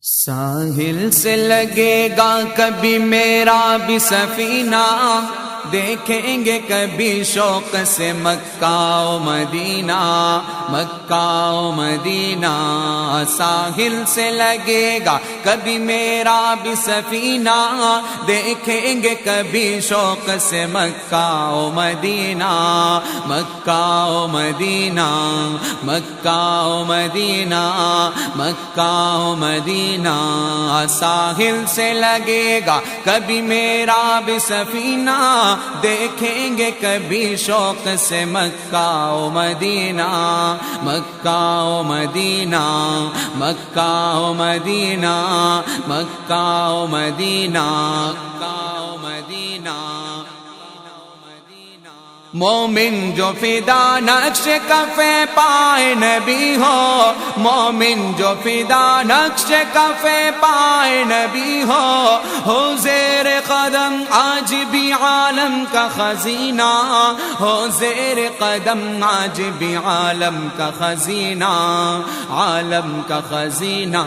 ساحل سے لگے گا کبھی میرا بھی سفینہ، دیکھیں گے کبھی شوق سے مکہ و مدینہ، مکہ و مدینہ۔ ساحل سے لگے گا کبھی میرا بھی سفینہ، دیکھیں گے کبھی شوق سے مکہ و مدینہ، مکہ و مدینہ، مکہ و مدینہ، مکہ و مدینہ۔ ساحل سے لگے گا کبھی میرا بھی سفینہ، دیکھیں گے کبھی شوق سے مکہ و مدینہ، مکہ و مدینہ، مکہ و مدینہ، مکہ و مدینہ، مکہ و مدینہ۔ مومن جو فدا نقش کفے پائے نبی ہو، مومن جو فدا نقش کفے پائے نبی ہو زیر قدم آج بھی عالم کا خزینہ، ہو زیر قدم آج بھی عالم کا خزینہ، عالم کا خزینہ۔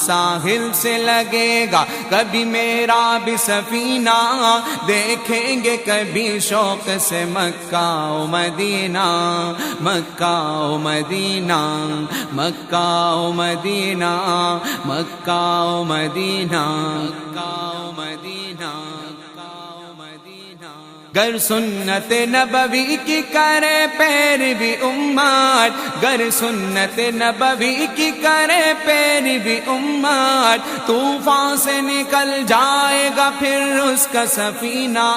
ساحل سے لگے گا کبھی میرا بھی سفینہ، دیکھیں گے کبھی شوق سے مکہ و مدینہ، مکہ و مدینہ، مکہ و مدینہ، مکہ و مدینہ، مکہ و مدینہ۔ گر سنت نبوی کی کرے پیروی امت، گر سنت نبوی کی کرے پیروی امت، طوفان سے نکل جائے گا پھر اس کا سفینہ،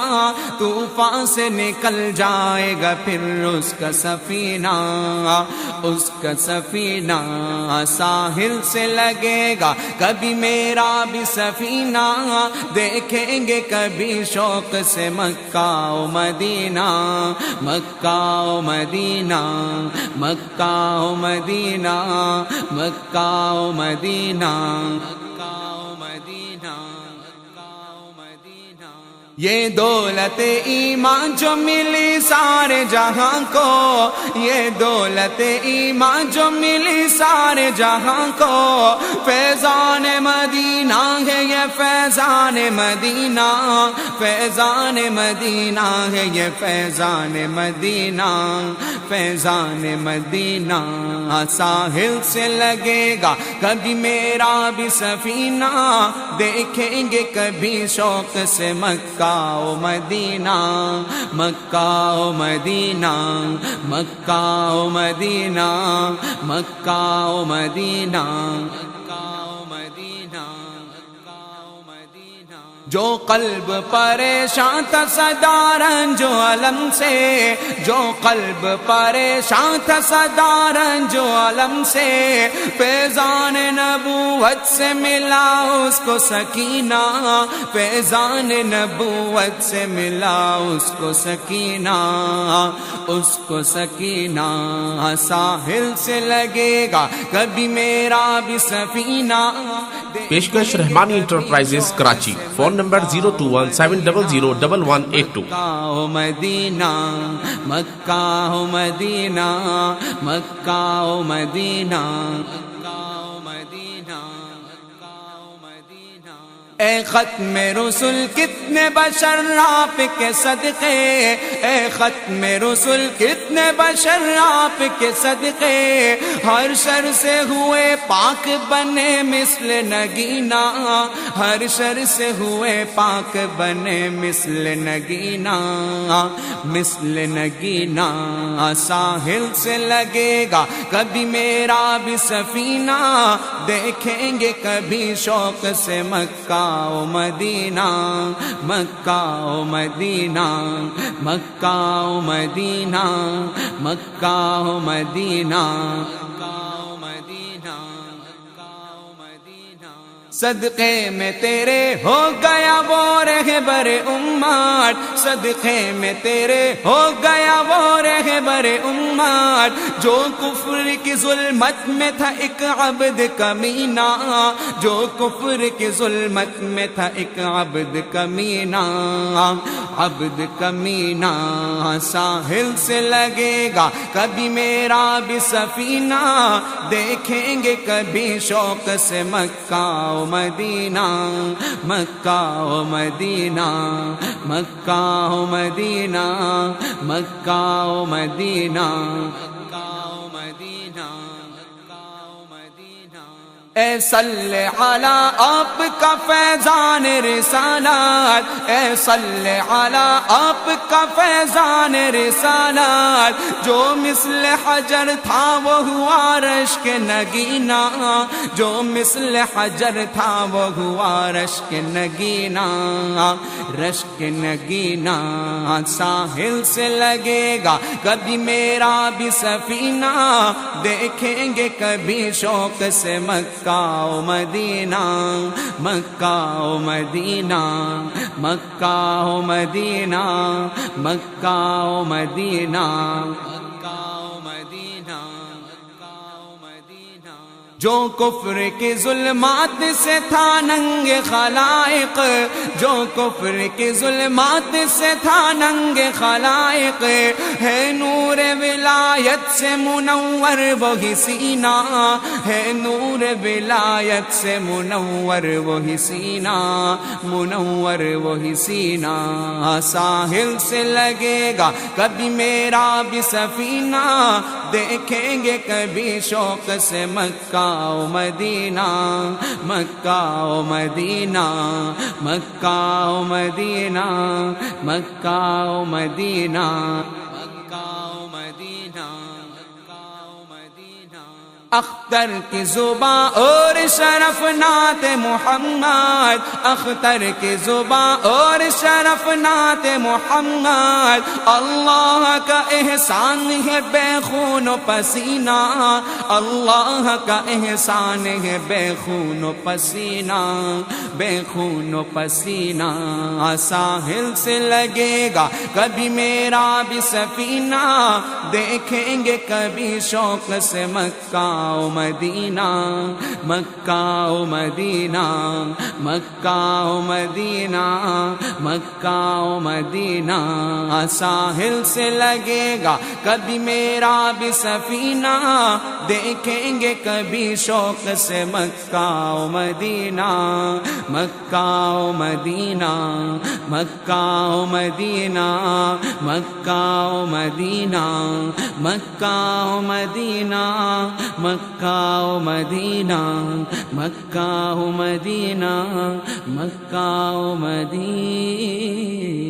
طوفان سے نکل جائے گا پھر اس کا سفینہ، اس کا سفینہ۔ ساحل سے لگے گا کبھی میرا بھی سفینہ، دیکھیں گے کبھی شوق سے مکہ و مدینہ، مکہ و مدینہ، مکہ و مدینہ، مکہ و مدینہ، مکہ و مدینہ۔ یہ دولت ایمان جو ملی سارے جہاں کو، یہ دولت ایمان جو ملی سارے جہاں کو، فیضان مدینہ ہے یہ فیضان مدینہ، فیضان مدینہ ہے یہ فیضان مدینہ، فیضان مدینہ۔ ساحل سے لگے گا کبھی میرا بھی سفینہ، دیکھیں گے کبھی شوق سے مکہ و مدینہ، مکہ و مدینہ، مکہ و مدینہ، مکہ و مدینہ، مکہ و مدینہ۔ جو قلب پریشان تھا صدا رنج و علم سے، جو قلب پریشان تھا صدا رنج و علم سے، فیضان نبوت سے ملا اس کو سکینہ، فیضان نبوت سے ملا اس کو سکینہ، اس کو سکینہ۔ ساحل سے لگے گا کبھی میرا بھی سفینہ۔ پیشکش رحمانی انٹرپرائزز کراچی، فون نمبر 02170011182۔ مکہ و مدینہ، مکہ و مدینہ، مکہ و مدینہ، مکہ و مدینہ۔ اے ختم رسول کتنے بشر آپ کے صدقے، اے ختم رسول کتنے بشر آپ کے صدقے، ہر شر سے ہوئے پاک بنے مثل نگینہ، ہر شر سے ہوئے پاک بنے مثل نگینہ، مثل نگینہ۔ ساحل سے لگے گا کبھی میرا بھی سفینہ، دیکھیں گے کبھی شوق سے مکہ و مدینہ، مکہ و مدینہ، مکہ و مدینہ، مکہ و مدینہ، مکہ و مدینہ۔ صدقے میں تیرے ہو گیا وہ رہبر امت، صدقے میں تیرے ہو گیا وہ رہبر امت، جو کفر کی ظلمت میں تھا ایک عبد کمینہ، جو کفر کی ظلمت میں تھا ایک عبد کمینہ، عبد کمینہ ساحل سے لگے گا کبھی میرا بھی سفینہ، دیکھیں گے کبھی شوق سے مکہ و مدینہ، مکہ و مدینہ، مکہ و مدینہ، مکہ و مدینہ، مکہ و مدینہ، مکہ و مدینہ۔ اے صلی علی آپ کا فیضان رسالات، اے صلی علی آپ کا فیضان رسالات، جو مثل حجر تھا وہ ہوا رشک نگینہ، جو مثل حجر تھا وہ ہوا رشک نگینہ، رشک نگینہ ساحل سے لگے گا کبھی میرا بھی سفینہ، دیکھیں گے کبھی شوق سے مکہ و مدینہ، مکہ و مدینہ، مکہ و مدینہ، مکہ و مدینہ، مکہ و مدینہ، مکہ و مدینہ۔ جو کفر کی ظلمات سے تھا ننگ خلائق، جو کفر کی ظلمات سے تھا ننگ خلائق، ہے نور ولایت سے منور وہی سینہ، ہے نور ولایت سے منور وہی سینہ، منور وہی سینہ، ساحل سے لگے گا کبھی میرا بھی سفینہ، دیکھیں گے کبھی شوق سے مکہ و مدینہ، مکہ و مدینہ، مکہ و مدینہ، مکہ و مدینہ، مکہ و مدینہ، مکہ و مدینہ۔ اختر کی زباں اور شرف نعت محمد، اختر کی زباں اور شرف نعت محمد، اللہ کا احسان ہے بے خون و پسینہ، اللہ کا احسان ہے بے خون و پسینہ، بے خون و پسینہ، ساحل سے لگے گا کبھی میرا بھی سفینہ، دیکھیں گے کبھی شوق سے مکہ و مدینہ، مکہ و مدینہ، مکہ و مدینہ، مکہ و مدینہ، ساحل سے لگے گا کبھی میرا بھی سفینہ، دیکھیں گے کبھی شوق سے مکہ و مدینہ، مکہ و مدینہ، مکہ و مدینہ، مکہ و مدینہ، مکہ و مدینہ، مکہ و مدینہ، مکہ و مدینہ، مکہ و مدینہ۔